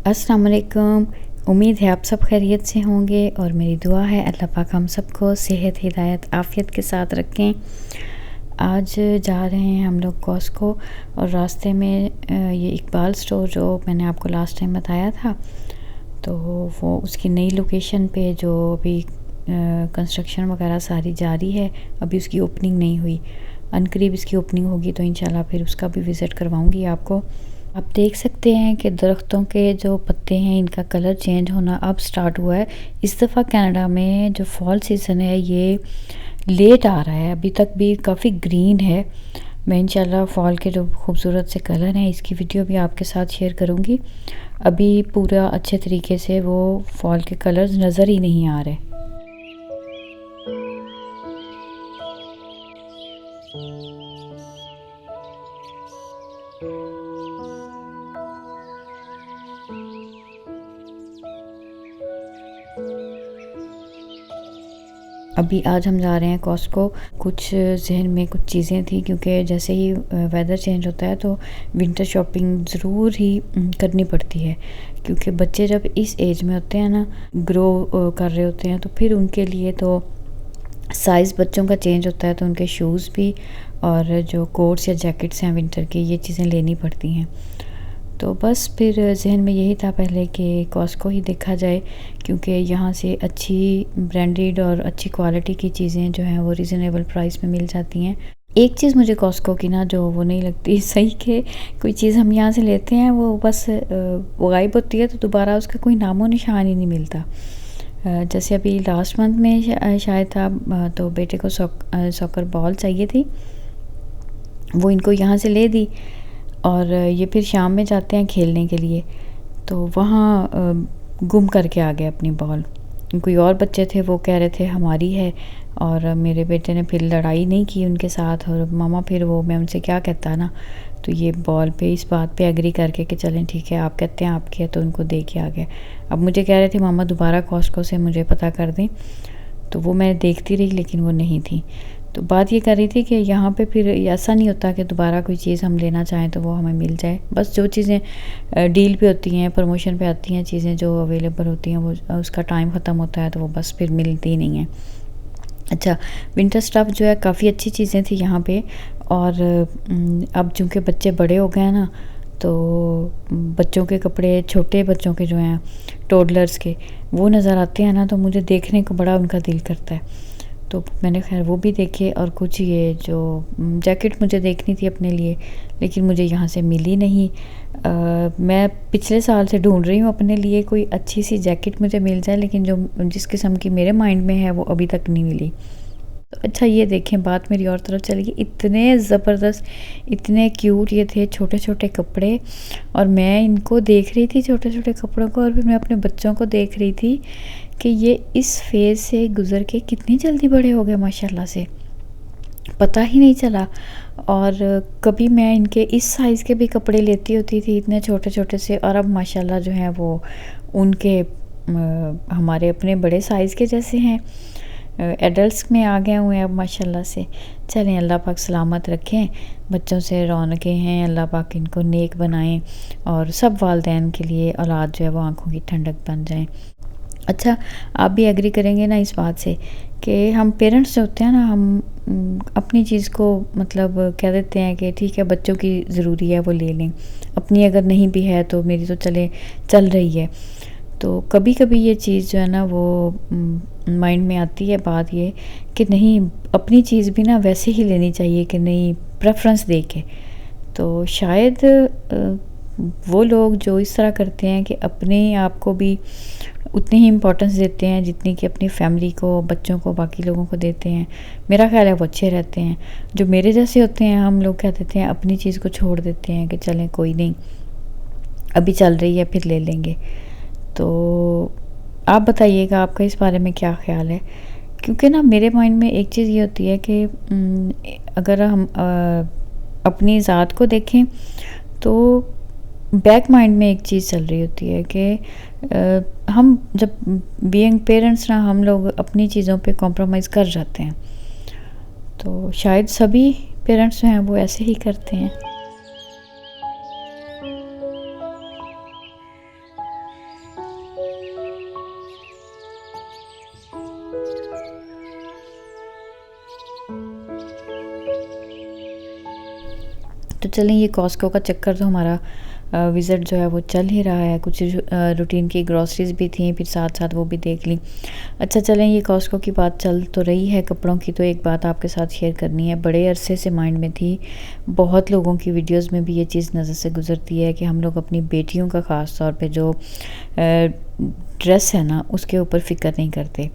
अस्सलाम वालेकुम। उम्मीद है आप सब खैरियत से होंगे और मेरी दुआ है अल्लाह पाक हम सबको सेहत, हिदायत, आफ़ियत के साथ रखें। आज जा रहे हैं हम लोग कॉस्को और रास्ते में ये इकबाल स्टोर जो मैंने आपको लास्ट टाइम बताया था, तो वो उसकी नई लोकेशन पे जो अभी कंस्ट्रक्शन वगैरह सारी जारी है, अभी उसकी ओपनिंग नहीं हुई। अनकरीब इसकी ओपनिंग होगी तो इंशाल्लाह फिर उसका भी विज़िट करवाऊँगी आपको। आप देख सकते हैं कि दरख्तों के जो पत्ते हैं इनका कलर चेंज होना अब स्टार्ट हुआ है। इस दफ़ा कनाडा में जो फॉल सीज़न है ये लेट आ रहा है, अभी तक भी काफ़ी ग्रीन है। मैं इंशाल्लाह फॉल के जो खूबसूरत से कलर हैं इसकी वीडियो भी आपके साथ शेयर करूँगी। अभी पूरा अच्छे तरीके से वो फॉल के कलर्स नज़र ही नहीं आ रहे। अभी आज हम जा रहे हैं कॉस्को। कुछ जहन में कुछ चीज़ें थी क्योंकि जैसे ही वेदर चेंज होता है तो विंटर शॉपिंग ज़रूर ही करनी पड़ती है, क्योंकि बच्चे जब इस एज में होते हैं ना, ग्रो कर रहे होते हैं, तो फिर उनके लिए तो साइज़ बच्चों का चेंज होता है, तो उनके शूज़ भी और जो कोट्स या जैकेट्स हैं विंटर की, ये चीज़ें लेनी पड़ती हैं। तो बस फिर जहन में यही था पहले कि कॉस्को ही देखा जाए, क्योंकि यहाँ से अच्छी ब्रांडेड और अच्छी क्वालिटी की चीज़ें जो हैं वो रीज़नेबल प्राइस में मिल जाती हैं। एक चीज़ मुझे कॉस्को की ना जो वो नहीं लगती सही, कि कोई चीज़ हम यहाँ से लेते हैं वो बस वो गायब होती है, तो दोबारा उसका कोई नामो निशान ही नहीं मिलता। जैसे अभी लास्ट मंथ में शायद था, तो बेटे को सॉकर बॉल चाहिए थी, वो इनको यहाँ से ले दी और ये फिर शाम में जाते हैं खेलने के लिए, तो वहाँ गुम करके आ गए अपनी बॉल। कोई और बच्चे थे वो कह रहे थे हमारी है, और मेरे बेटे ने फिर लड़ाई नहीं की उनके साथ, और मामा फिर वो मैं उनसे क्या कहता ना, तो ये बॉल पे इस बात पे एग्री करके कि चलें ठीक है आप कहते हैं आपकी है, तो उनको दे के आ गए। अब मुझे कह रहे थे मामा दोबारा कॉस्को से मुझे पता कर दें, तो वो मैं देखती रही लेकिन वो नहीं थी। तो बात ये कर रही थी कि यहाँ पे फिर ऐसा नहीं होता कि दोबारा कोई चीज़ हम लेना चाहें तो वो हमें मिल जाए। बस जो चीज़ें डील पे होती हैं, प्रमोशन पे आती हैं, चीज़ें जो अवेलेबल होती हैं, वो उसका टाइम ख़त्म होता है तो वो बस फिर मिलती ही नहीं है। अच्छा, विंटर स्टफ़ जो है काफ़ी अच्छी चीज़ें थी यहाँ पे, और अब चूँकि बच्चे बड़े हो गए हैं ना, तो बच्चों के कपड़े, छोटे बच्चों के जो हैं टोडलर्स के, वो नज़र आते हैं ना, तो मुझे देखने को बड़ा उनका दिल करता है। तो मैंने खैर वो भी देखे, और कुछ ये जो जैकेट मुझे देखनी थी अपने लिए, लेकिन मुझे यहाँ से मिली नहीं। मैं पिछले साल से ढूंढ रही हूँ अपने लिए कोई अच्छी सी जैकेट मुझे मिल जाए, लेकिन जो जिस किस्म की मेरे माइंड में है वो अभी तक नहीं मिली। तो अच्छा ये देखें, बात मेरी और तरफ चली गई। इतने ज़बरदस्त, इतने क्यूट ये थे छोटे छोटे कपड़े, और मैं इनको देख रही थी छोटे छोटे कपड़ों को, और फिर मैं अपने बच्चों को देख रही थी कि ये इस फेज़ से गुज़र के कितनी जल्दी बड़े हो गए माशाल्लाह से, पता ही नहीं चला। और कभी मैं इनके इस साइज़ के भी कपड़े लेती होती थी इतने छोटे छोटे से, और अब माशाल्लाह जो हैं वो उनके हमारे अपने बड़े साइज़ के जैसे हैं, एडल्ट्स में आ गए हुए हैं अब माशाल्लाह से। चलें अल्लाह पाक सलामत रखें, बच्चों से रौनकें हैं, अल्लाह पाक इनको नेक बनाएं, और सब वालिदैन के लिए औलाद जो है वो आँखों की ठंडक बन जाए। अच्छा, आप भी एग्री करेंगे ना इस बात से कि हम पेरेंट्स जो होते हैं ना, हम अपनी चीज़ को मतलब कह देते हैं कि ठीक है बच्चों की ज़रूरी है वो ले लें, अपनी अगर नहीं भी है तो मेरी तो चल रही है। तो कभी कभी ये चीज़ जो है ना वो माइंड में आती है बात ये कि नहीं, अपनी चीज़ भी ना वैसे ही लेनी चाहिए कि नहीं, प्रेफरेंस दे के। तो शायद वो लोग जो इस तरह करते हैं कि अपने आप को भी उतनी ही इम्पोर्टेंस देते हैं जितनी कि अपनी फैमिली को, बच्चों को, बाकी लोगों को देते हैं, मेरा ख्याल है वो अच्छे रहते हैं। जो मेरे जैसे होते हैं, हम लोग क्या देते हैं, अपनी चीज़ को छोड़ देते हैं कि चलें कोई नहीं, अभी चल रही है फिर ले लेंगे। तो आप बताइएगा आपका इस बारे में क्या ख्याल है, क्योंकि ना मेरे माइंड में एक चीज़ ये होती है कि अगर हम अपनी ज़ात को देखें तो बैक माइंड में एक चीज़ चल रही होती है कि हम जब बीइंग पेरेंट्स ना, हम लोग अपनी चीज़ों पे कॉम्प्रोमाइज़ कर जाते हैं। तो शायद सभी पेरेंट्स जो हैं वो ऐसे ही करते हैं। तो चलें, ये कॉस्को का चक्कर तो हमारा विज़िट जो है वो चल ही रहा है। कुछ रूटीन की ग्रॉसरीज़ भी थी, फिर साथ साथ वो भी देख ली। अच्छा चलें, ये कॉस्को की बात चल तो रही है कपड़ों की, तो एक बात आपके साथ शेयर करनी है। बड़े अरसे से माइंड में थी, बहुत लोगों की वीडियोस में भी ये चीज़ नज़र से गुज़रती है कि हम लोग अपनी बेटियों का ख़ास तौर पे जो ड्रेस है ना, उसके ऊपर फ़िक्र नहीं करते।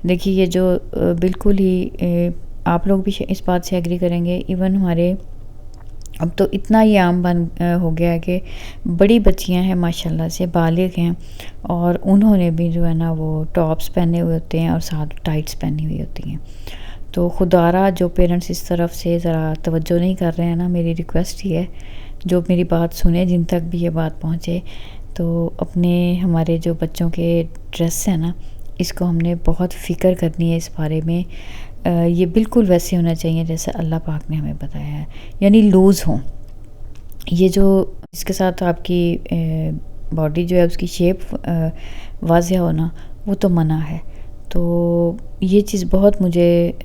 देखिए ये जो बिल्कुल ही आप लोग भी इस बात से एग्री करेंगे, इवन हमारे अब तो इतना ही आम बन हो गया है कि बड़ी बच्चियां हैं माशाल्लाह से, बालिग हैं, और उन्होंने भी जो है ना वो टॉप्स पहने हुए होते हैं और साथ टाइट्स पहनी हुई होती हैं। तो खुदारा जो पेरेंट्स इस तरफ से ज़रा तवज्जो नहीं कर रहे हैं ना, मेरी रिक्वेस्ट ही है, जो मेरी बात सुने, जिन तक भी ये बात पहुँचे, तो अपने हमारे जो बच्चों के ड्रेस है ना, इसको हमने बहुत फ़िक्र करनी है इस बारे में। ये बिल्कुल वैसे होना चाहिए जैसे अल्लाह पाक ने हमें बताया है, यानी लूज़ हों। ये जो इसके साथ आपकी बॉडी जो है उसकी शेप वाज़िया हो ना, वो तो मना है। तो ये चीज़ बहुत मुझे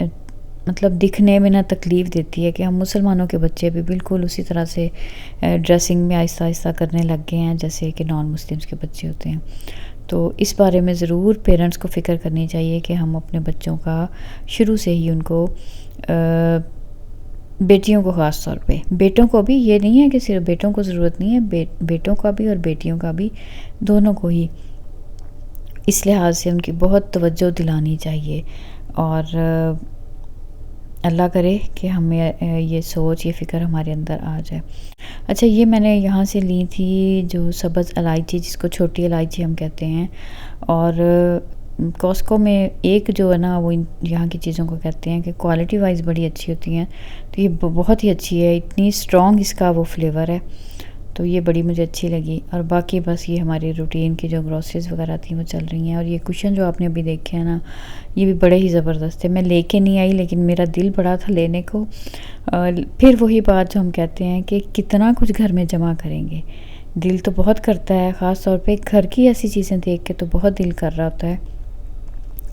मतलब दिखने में ना तकलीफ़ देती है कि हम मुसलमानों के बच्चे भी बिल्कुल उसी तरह से ड्रेसिंग में आहिस्ता आहिस्ता करने लग गए हैं जैसे कि नॉन मुस्लिम्स के बच्चे होते हैं। तो इस बारे में ज़रूर पेरेंट्स को फ़िक्र करनी चाहिए कि हम अपने बच्चों का शुरू से ही उनको बेटियों को ख़ास तौर पे, बेटों को भी, ये नहीं है कि सिर्फ बेटों को ज़रूरत नहीं है, बेटों का भी और बेटियों का भी, दोनों को ही इस लिहाज से उनकी बहुत तवज्जो दिलानी चाहिए। और अल्लाह करे कि हमें ये सोच, ये फ़िक्र हमारे अंदर आ जाए। अच्छा, ये मैंने यहाँ से ली थी जो सब्ज़ इलायची, जिसको छोटी इलायची हम कहते हैं, और कॉस्को में एक जो है ना वो यहाँ की चीज़ों को कहते हैं कि क्वालिटी वाइज बड़ी अच्छी होती हैं। तो ये बहुत ही अच्छी है, इतनी स्ट्रॉन्ग इसका वो फ्लेवर है, तो ये बड़ी मुझे अच्छी लगी। और बाकी बस ये हमारी रूटीन की जो ग्रॉसरीज़ वगैरह थी वो चल रही हैं। और ये कुशन जो आपने अभी देखे हैं ना, ये भी बड़े ही ज़बरदस्त थे। मैं लेके नहीं आई, लेकिन मेरा दिल बड़ा था लेने को। फिर वही बात जो हम कहते हैं कि कितना कुछ घर में जमा करेंगे, दिल तो बहुत करता है, ख़ास तौर पे घर की ऐसी चीज़ें देख के तो बहुत दिल कर रहा होता है।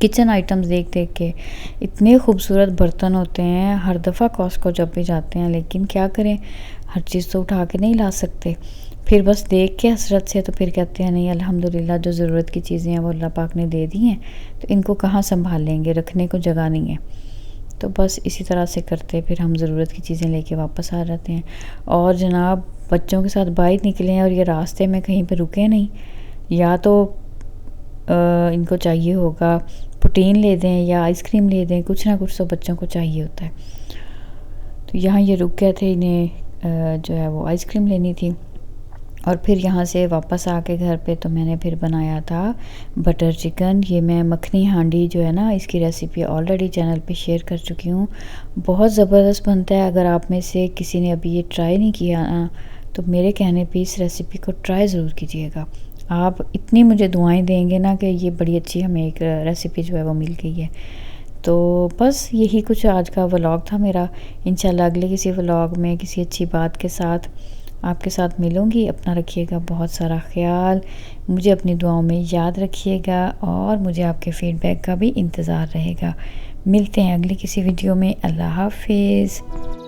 किचन आइटम्स देख देख के इतने खूबसूरत बर्तन होते हैं हर दफ़ा कॉस्को जब भी जाते हैं, लेकिन क्या करें, हर चीज़ तो उठा के नहीं ला सकते। फिर बस देख के हसरत से तो फिर कहते हैं नहीं अल्हम्दुलिल्लाह, जो ज़रूरत की चीज़ें हैं वो अल्लाह पाक ने दे दी हैं, तो इनको कहाँ संभाल लेंगे, रखने को जगह नहीं है। तो बस इसी तरह से करते फिर हम ज़रूरत की चीज़ें लेके वापस आ जाते हैं। और जनाब बच्चों के साथ बाहर निकले हैं और ये रास्ते में कहीं पे रुके नहीं, या तो इनको चाहिए होगा प्रोटीन ले दें या आइसक्रीम ले दें, कुछ ना कुछ तो बच्चों को चाहिए होता है। तो यहाँ ये रुक गए थे, इन्हें जो है वो आइसक्रीम लेनी थी। और फिर यहाँ से वापस आके घर पे तो मैंने फिर बनाया था बटर चिकन। ये मैं मखनी हांडी जो है ना, इसकी रेसिपी ऑलरेडी चैनल पे शेयर कर चुकी हूँ, बहुत ज़बरदस्त बनता है। अगर आप में से किसी ने अभी ये ट्राई नहीं किया ना, तो मेरे कहने पे इस रेसिपी को ट्राई ज़रूर कीजिएगा। आप इतनी मुझे दुआएं देंगे ना कि ये बड़ी अच्छी हमें एक रेसिपी जो है वो मिल गई है। तो बस यही कुछ आज का व्लॉग था मेरा। इंशाल्लाह अगले किसी व्लॉग में किसी अच्छी बात के साथ आपके साथ मिलूँगी। अपना रखिएगा बहुत सारा ख्याल, मुझे अपनी दुआओं में याद रखिएगा, और मुझे आपके फ़ीडबैक का भी इंतज़ार रहेगा। मिलते हैं अगली किसी वीडियो में। अल्लाह हाफ़िज़।